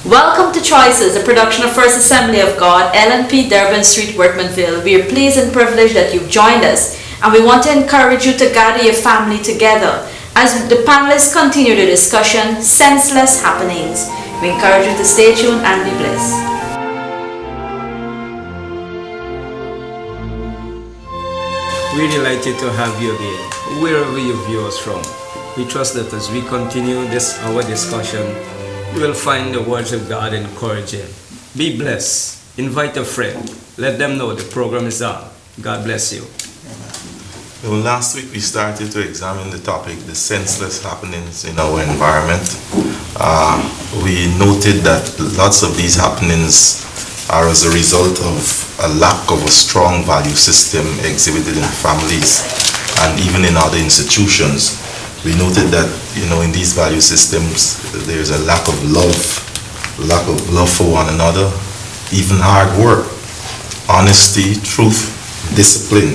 Welcome to Choices, a production of First Assembly of God, LNP, Durban Street, Workmanville. We are pleased and privileged that you've joined us, and we want to encourage you to gather your family together as the panelists continue the discussion, Senseless Happenings. We encourage you to stay tuned and be blessed. We're delighted to have you again, wherever you view us from. We trust that as we continue our discussion, you will find the words of God encouraging. Be blessed. Invite a friend. Let them know the program is on. God bless you. Well, last week we started to examine the topic, the senseless happenings in our environment. We noted that lots of these happenings are as a result of a lack of a strong value system exhibited in families and even in other institutions. We noted that, in these value systems, there's a lack of love for one another, even hard work, honesty, truth, discipline.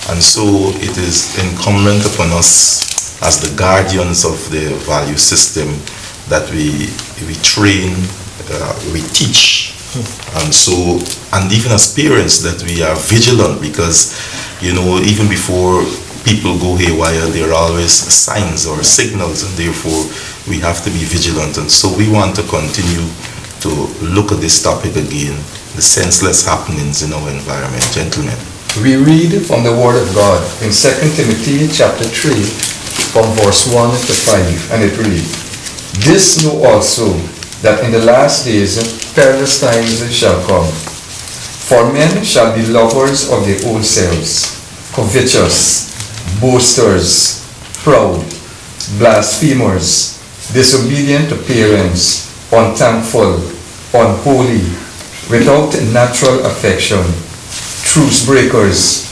And so it is incumbent upon us as the guardians of the value system that we train, we teach, and even as parents that we are vigilant, because even before people go haywire, there are always signs or signals, and therefore we have to be vigilant. And so we want to continue to look at this topic again, the senseless happenings in our environment. Gentlemen. We read from the Word of God in 2 Timothy chapter 3 from verse 1 to 5, and it reads, "This know also, that in the last days perilous times shall come. For men shall be lovers of their own selves, covetous, boasters, proud, blasphemers, disobedient to parents, unthankful, unholy, without natural affection, truce breakers,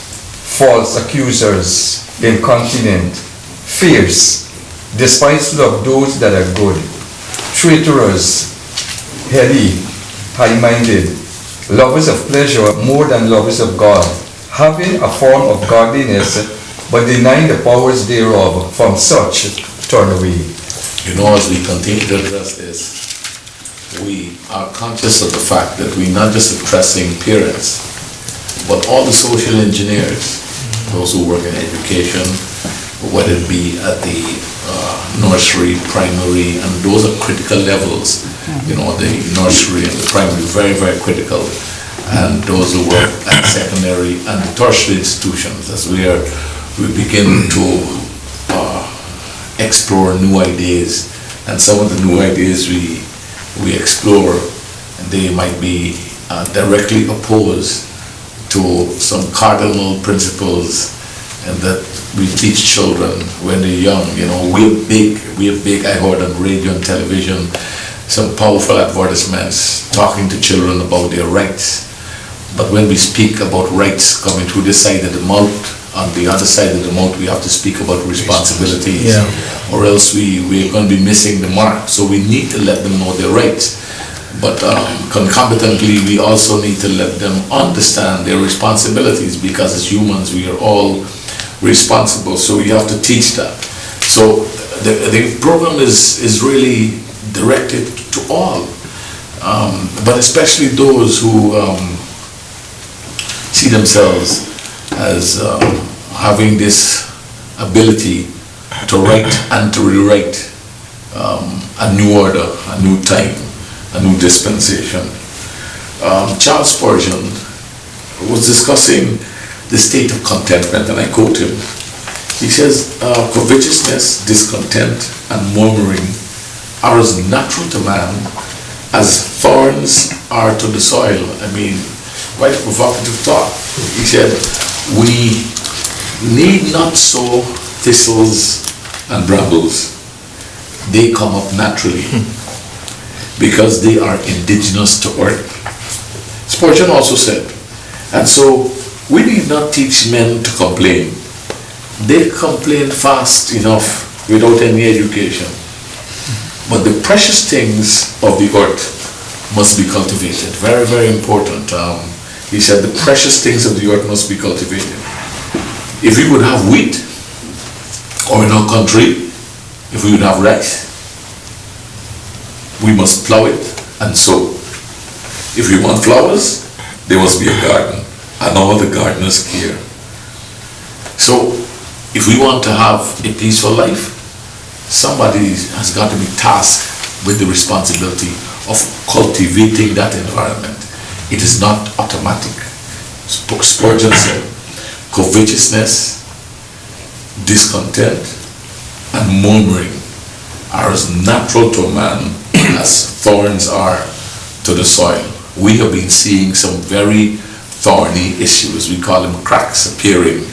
false accusers, incontinent, fierce, despiseful of those that are good, traitorous, heady, high-minded, lovers of pleasure more than lovers of God, having a form of godliness, but denying the powers thereof. From such turn away." As we continue to address this, we are conscious of the fact that we're not just addressing parents, but all the social engineers, those who work in education, whether it be at the nursery, primary, and those are critical levels. The nursery and the primary, very, very critical. And those who work at secondary and the tertiary institutions, as we begin to explore new ideas. And some of the new ideas we explore, they might be directly opposed to some cardinal principles and that we teach children when they're young. We have big, I heard on radio and television, some powerful advertisements talking to children about their rights. But when we speak about rights coming through this side of the mouth, on the other side of the mouth we have to speak about responsibilities, or else we're going to be missing the mark. So we need to let them know their rights. But concomitantly, we also need to let them understand their responsibilities, because as humans, we are all responsible, so we have to teach that. So the program is really directed to all, but especially those who see themselves as having this ability to write and to rewrite a new order, a new time, a new dispensation. Charles Spurgeon was discussing the state of contentment, and I quote him. He says, "Covetousness, discontent, and murmuring are as natural to man as thorns are to the soil." Quite a provocative thought. He said, "We need not sow thistles and brambles. They come up naturally because they are indigenous to earth." Spurgeon also said, and so we need not teach men to complain. They complain fast enough without any education. But the precious things of the earth must be cultivated. Very, very important. He said the precious things of the earth must be cultivated. If we would have wheat, or in our country, if we would have rice, we must plow it And so, if we want flowers, there must be a garden, and all the gardeners care. So, if we want to have a peaceful life, somebody has got to be tasked with the responsibility of cultivating that environment. It is not automatic. Spurgeon said, covetousness, discontent, and murmuring are as natural to a man as thorns are to the soil. We have been seeing some very thorny issues. We call them cracks appearing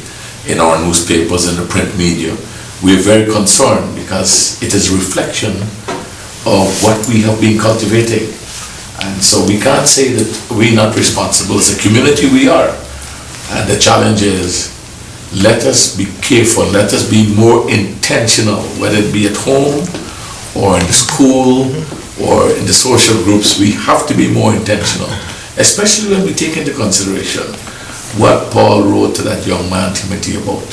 in our newspapers and the print media. We are very concerned because it is a reflection of what we have been cultivating. And so we can't say that we're not responsible. As a community, we are. And the challenge is, let us be careful, let us be more intentional, whether it be at home or in the school or in the social groups. We have to be more intentional, especially when we take into consideration what Paul wrote to that young man Timothy about.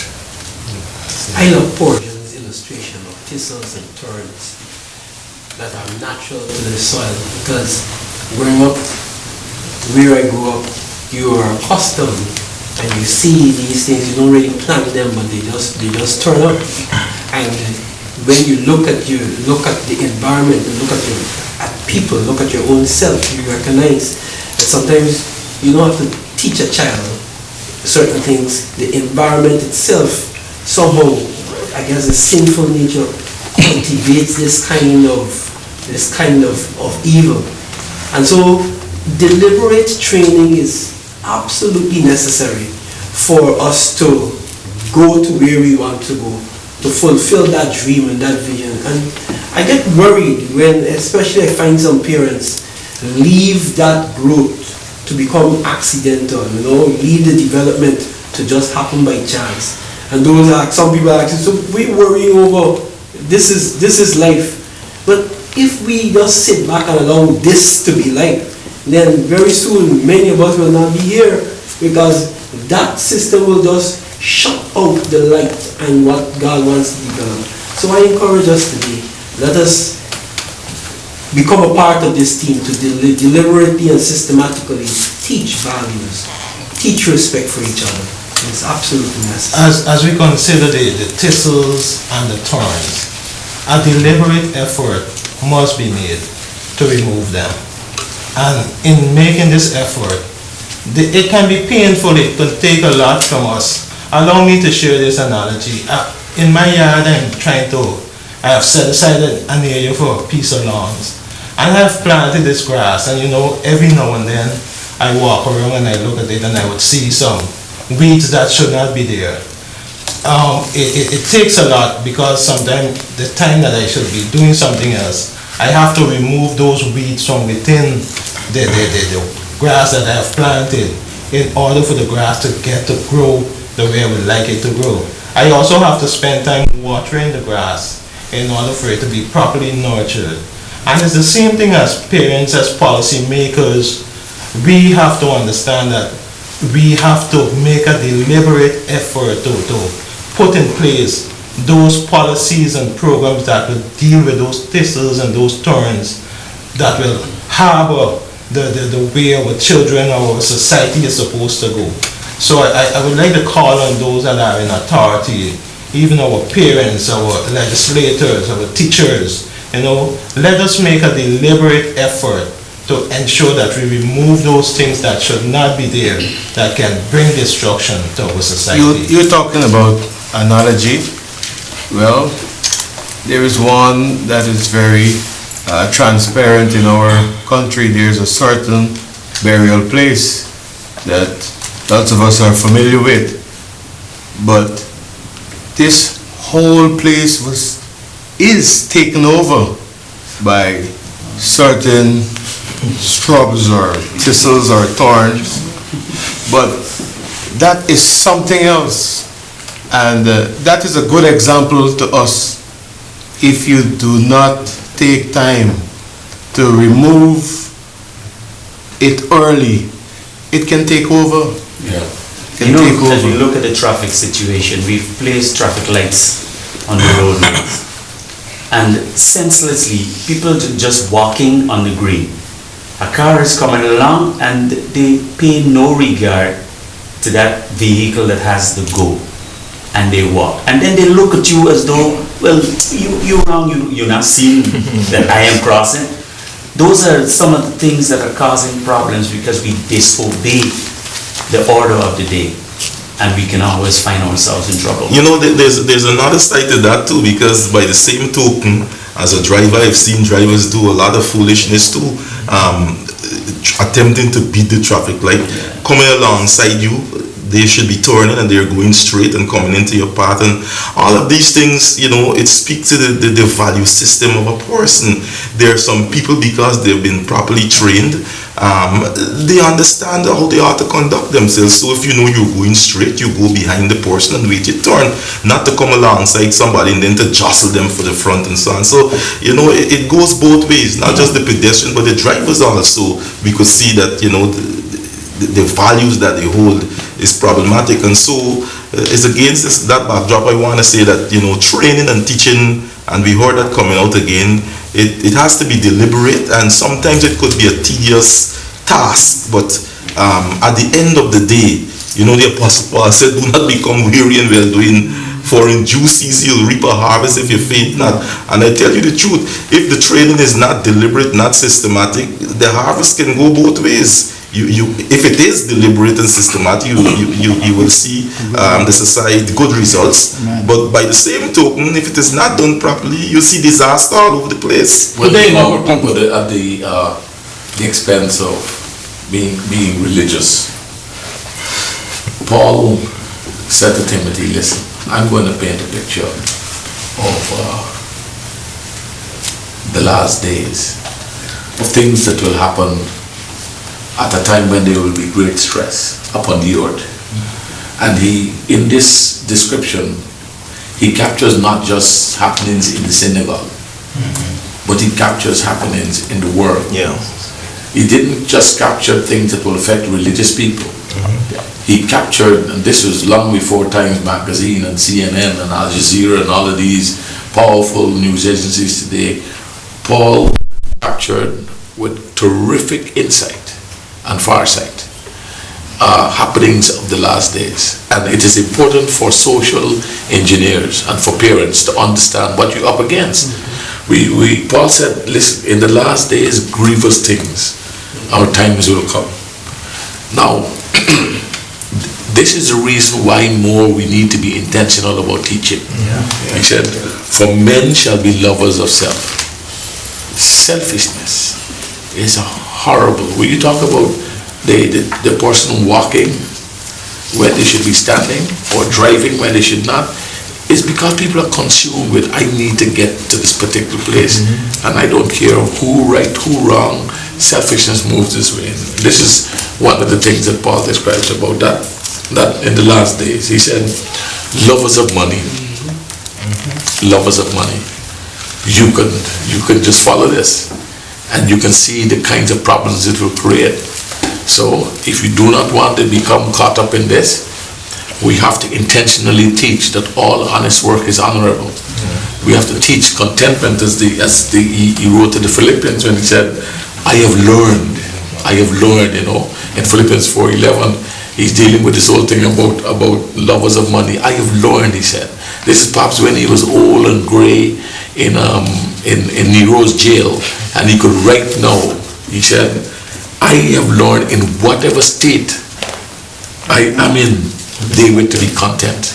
I love Spurgeon's illustration of thistles and thorns that are natural to the soil, because growing up, where I grew up, you are accustomed and you see these things, you don't really plant them, but they just turn up. And when you look at the environment, look at people, look at your own self, you recognize that sometimes you don't have to teach a child certain things. The environment itself somehow, I guess, the sinful nature cultivates this kind of evil. And so deliberate training is absolutely necessary for us to go to where we want to go, to fulfill that dream and that vision. And I get worried when, especially I find some parents leave that growth to become accidental, leave the development to just happen by chance. And those are, some people are actually, so we're worrying over, this is life. But if we just sit back and allow this to be life, then very soon many of us will not be here, because that system will just shut out the light and what God wants to develop. So I encourage us today, let us become a part of this team to deliberately and systematically teach values, teach respect for each other. It's absolutely necessary. As we consider the thistles and the thorns, a deliberate effort must be made to remove them. And in making this effort, it can be painful, it can take a lot from us. Allow me to share this analogy. In my yard, I have set aside an area for a piece of lawns. And I have planted this grass, and every now and then I walk around and I look at it and I would see some weeds that should not be there. It takes a lot, because sometimes the time that I should be doing something else, I have to remove those weeds from within the grass that I have planted in order for the grass to get to grow the way I would like it to grow. I also have to spend time watering the grass in order for it to be properly nurtured. And it's the same thing as parents, as policy makers. We have to understand that we have to make a deliberate effort to put in place those policies and programs that will deal with those thistles and those thorns that will harbor the way our children, our society is supposed to go. So I would like to call on those that are in authority, even our parents, our legislators, our teachers, let us make a deliberate effort to ensure that we remove those things that should not be there, that can bring destruction to our society. You're talking about analogy. Well, there is one that is very transparent in our country. There's a certain burial place that lots of us are familiar with, but this whole place is taken over by certain shrubs or thistles or thorns, but that is something else. And that is a good example to us. If you do not take time to remove it early, it can take over. Yeah. As we look at the traffic situation, we've placed traffic lights on the roadways, and senselessly, people just walking on the green, A car is coming along and they pay no regard to that vehicle that has the go, and they walk. And then they look at you as though, well, you're wrong, you're not seeing that I am crossing. Those are some of the things that are causing problems because we disobey the order of the day. And we can always find ourselves in trouble. You know, there's another side to that too, because by the same token, as a driver, I've seen drivers do a lot of foolishness too, attempting to beat the traffic light. Coming alongside you, they should be turning and they're going straight and coming into your path, and all of these things, you know, it speaks to the value system of a person. There are some people, because they've been properly trained, they understand how they ought to conduct themselves. So if you know you're going straight, you go behind the person and wait your turn, not to come alongside somebody and then to jostle them for the front and so on. So, you know, it goes both ways, not just the pedestrians, but the drivers also. We could see that, you know, the values that they hold is problematic. And so it's against that backdrop I want to say that, you know, training and teaching, and we heard that coming out again, it has to be deliberate, and sometimes it could be a tedious task, but at the end of the day, you know, the Apostle Paul said, do not become weary in well doing, for in due season you'll reap a harvest if you faint not. And I tell you the truth, if the training is not deliberate, not systematic, the harvest can go both ways. If it is deliberate and systematic, you will see the society good results. But by the same token, if it is not done properly, you see disaster all over the place. Well, at the expense of being religious, Paul said to Timothy, listen, I'm going to paint a picture of the last days, of things that will happen at a time when there will be great stress upon the earth. And in this description, he captures not just happenings in the synagogue, but he captures happenings in the world. Yeah. He didn't just capture things that will affect religious people. He captured, and this was long before Times Magazine and CNN and Al Jazeera and all of these powerful news agencies today, Paul captured with terrific insight and farsight happenings of the last days. And it is important for social engineers and for parents to understand what you're up against. Paul said, listen, in the last days, grievous things, our times will come. Now, this is the reason why more we need to be intentional about teaching. He said, for men shall be lovers of self. Selfishness is horrible. When you talk about the person walking where they should be standing or driving where they should not, it's because people are consumed with, I need to get to this particular place, and I don't care who right, who wrong. Selfishness moves this way. This is one of the things that Paul describes about that in the last days. He said, lovers of money. Lovers of money. You can just follow this and you can see the kinds of problems it will create. So if you do not want to become caught up in this, we have to intentionally teach that all honest work is honorable. We have to teach contentment, as he wrote to the Philippians when he said, I have learned, you know, in Philippians 4:11, he's dealing with this whole thing about lovers of money. I have learned, he said. This is perhaps when he was old and gray in Nero's jail, and he could write now. He said, I have learned in whatever state I am in, they were to be content.